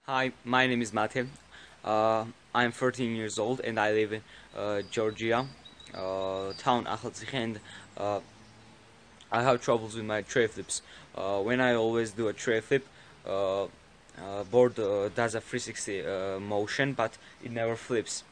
Hi, my name is Mate. I'm 13 years old and I live in Georgia, town Akhaltsikh, and uh, I have troubles with my tray flips. When I always do a tray flip, uh, board does a 360 motion, but it never flips.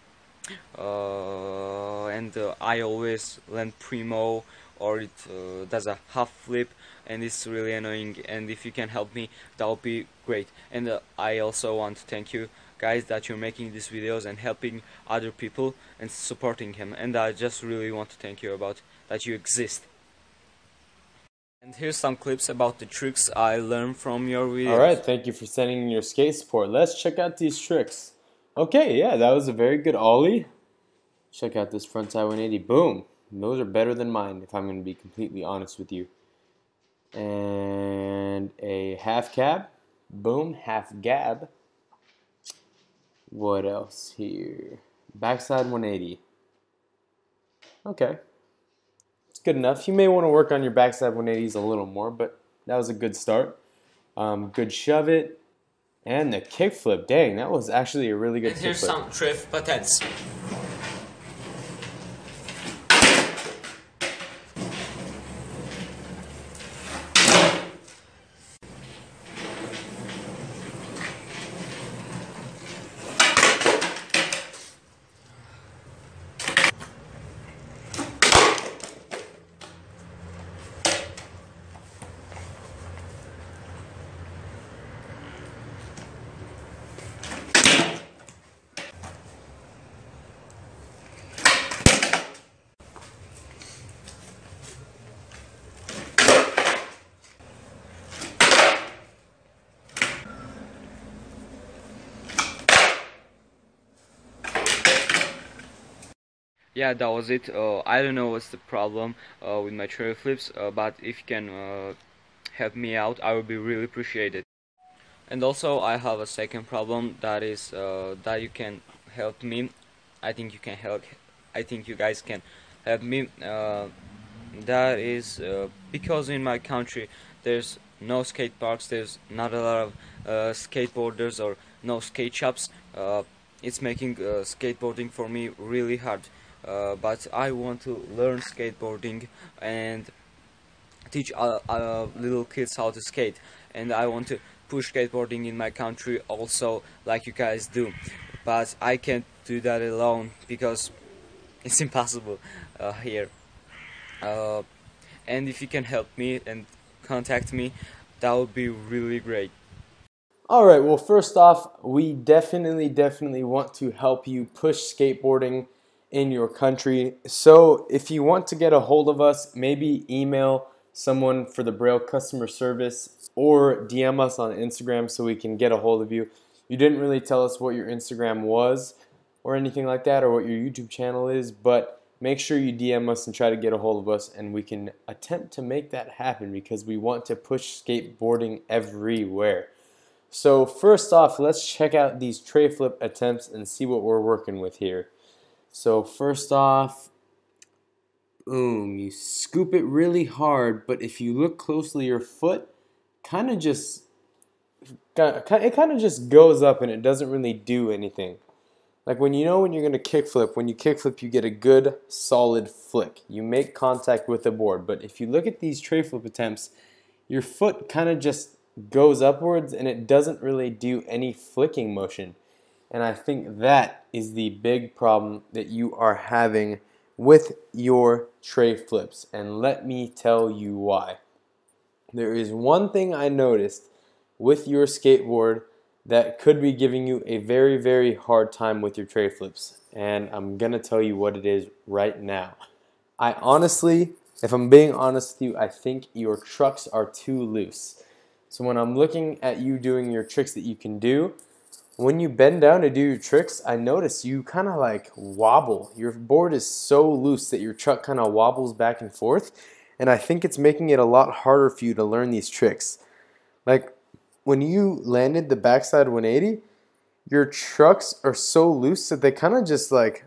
And I always land primo, or it does a half flip, and it's really annoying. And if you can help me, that would be great. And I also want to thank you guys that you're making these videos and helping other people and supporting him. And I just really want to thank you about that you exist. And here's some clips about the tricks I learned from your videos. Alright, thank you for sending in your skate support. Let's check out these tricks. Okay, yeah, that was a very good ollie. Check out this frontside 180. Boom. Those are better than mine, if I'm going to be completely honest with you. And a half cab. Boom, half gab. What else here? Backside 180. Okay. It's good enough. You may want to work on your backside 180s a little more, but that was a good start. Good shove it. And the kickflip. Dang, that was actually a really good And here's kickflip. some trick patterns. Yeah, that was it. I don't know what's the problem with my trail flips, but if you can help me out, I would be really appreciated. And also, I have a second problem that is that you can help me. I think you can help. I think you guys can help me. That is because in my country there's no skate parks. There's not a lot of skateboarders or no skate shops. It's making skateboarding for me really hard. But I want to learn skateboarding and teach little kids how to skate, and I want to push skateboarding in my country also like you guys do, but I can't do that alone because it's impossible here. uh, and if you can help me and contact me, that would be really great. Alright, well, first off, we definitely want to help you push skateboarding in your country. So if you want to get a hold of us, maybe email someone for the Braille customer service or DM us on Instagram so we can get a hold of you. You didn't really tell us what your Instagram was or anything like that, or what your YouTube channel is, but make sure you DM us and try to get a hold of us, and we can attempt to make that happen because we want to push skateboarding everywhere. So first off, let's check out these tray flip attempts and see what we're working with here. So first off, boom, you scoop it really hard, but if you look closely, your foot kind of just goes up and it doesn't really do anything. Like when you're going to kickflip, when you kickflip, you get a good solid flick. You make contact with the board, but if you look at these tray flip attempts, your foot kind of just goes upwards and it doesn't really do any flicking motion. And I think that is the big problem that you are having with your tray flips. And let me tell you why. There is one thing I noticed with your skateboard that could be giving you a very hard time with your tray flips. And I'm going to tell you what it is right now. I honestly, if I'm being honest with you, I think your trucks are too loose. So when I'm looking at you doing your tricks that you can do, when you bend down to do your tricks, I notice you kind of like wobble. Your board is so loose that your truck kind of wobbles back and forth, and I think it's making it a lot harder for you to learn these tricks. Like when you landed the backside 180, your trucks are so loose that they kind of just like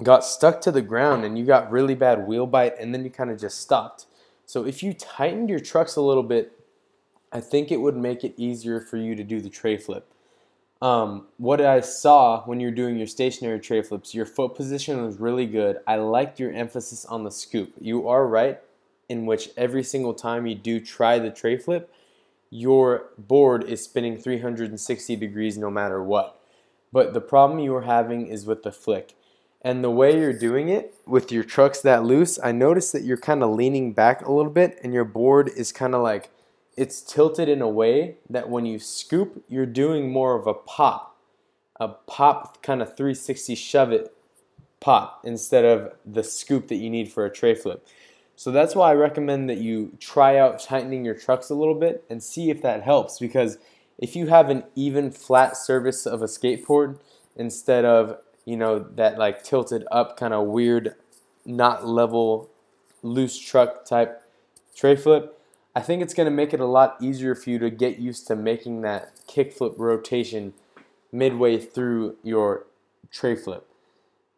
got stuck to the ground and you got really bad wheel bite, and then you kind of just stopped. So if you tightened your trucks a little bit I think it would make it easier for you to do the tray flip. What I saw when you're doing your stationary tray flips, your foot position was really good. I liked your emphasis on the scoop. You are right in which every single time you do try the tray flip, your board is spinning 360 degrees no matter what. But the problem you are having is with the flick. And the way you're doing it with your trucks that loose, I noticed that you're kind of leaning back a little bit and your board is kind of like, it's tilted in a way that when you scoop, you're doing more of a pop kind of 360 shove it pop instead of the scoop that you need for a tray flip. So that's why I recommend that you try out tightening your trucks a little bit and see if that helps, because if you have an even flat surface of a skateboard instead of, you know, that like tilted up kind of weird not level loose truck type tray flip, I think it's going to make it a lot easier for you to get used to making that kickflip rotation midway through your tray flip.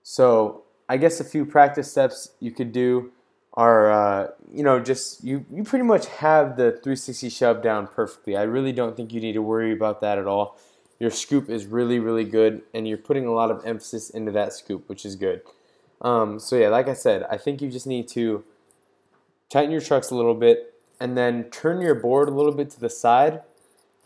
So I guess a few practice steps you could do are, you know, just you pretty much have the 360 shove down perfectly. I really don't think you need to worry about that at all. Your scoop is really, really good, and you're putting a lot of emphasis into that scoop, which is good. So yeah, like I said, I think you just need to tighten your trucks a little bit, and then turn your board a little bit to the side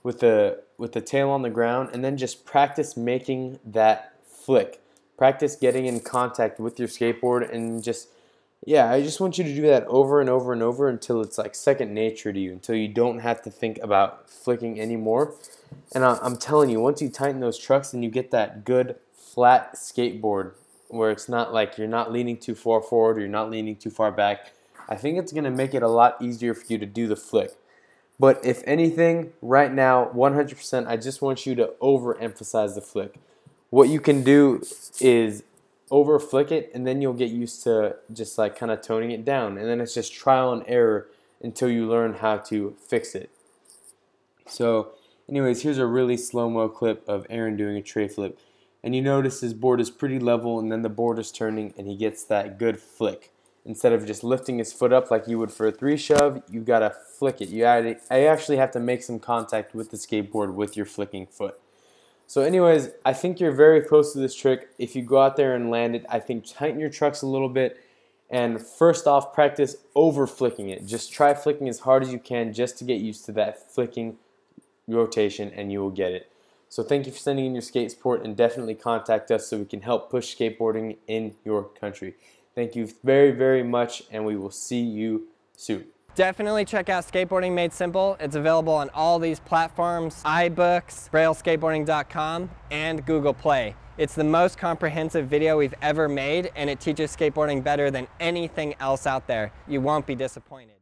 with the tail on the ground, and then just practice making that flick. Practice getting in contact with your skateboard, and just, yeah, I just want you to do that over and over and over until it's like second nature to you, until you don't have to think about flicking anymore. And I'm telling you, once you tighten those trucks and you get that good flat skateboard where it's not like you're not leaning too far forward or you're not leaning too far back, I think it's going to make it a lot easier for you to do the flick. But if anything, right now, 100%, I just want you to overemphasize the flick. What you can do is over flick it, and then you'll get used to just like kind of toning it down. And then it's just trial and error until you learn how to fix it. So anyways, here's a really slow-mo clip of Aaron doing a tray flip. And you notice his board is pretty level, and then the board is turning, and he gets that good flick. Instead of just lifting his foot up like you would for a 3-shove, you gotta flick it. I actually have to make some contact with the skateboard with your flicking foot. So anyways, I think you're very close to this trick. If you go out there and land it, I think tighten your trucks a little bit, and first off, practice over flicking it. Just try flicking as hard as you can just to get used to that flicking rotation, and you will get it. So thank you for sending in your skate support, and definitely contact us so we can help push skateboarding in your country. Thank you very, very much, and we will see you soon. Definitely check out Skateboarding Made Simple. It's available on all these platforms, iBooks, BrailleSkateboarding.com, and Google Play. It's the most comprehensive video we've ever made, and it teaches skateboarding better than anything else out there. You won't be disappointed.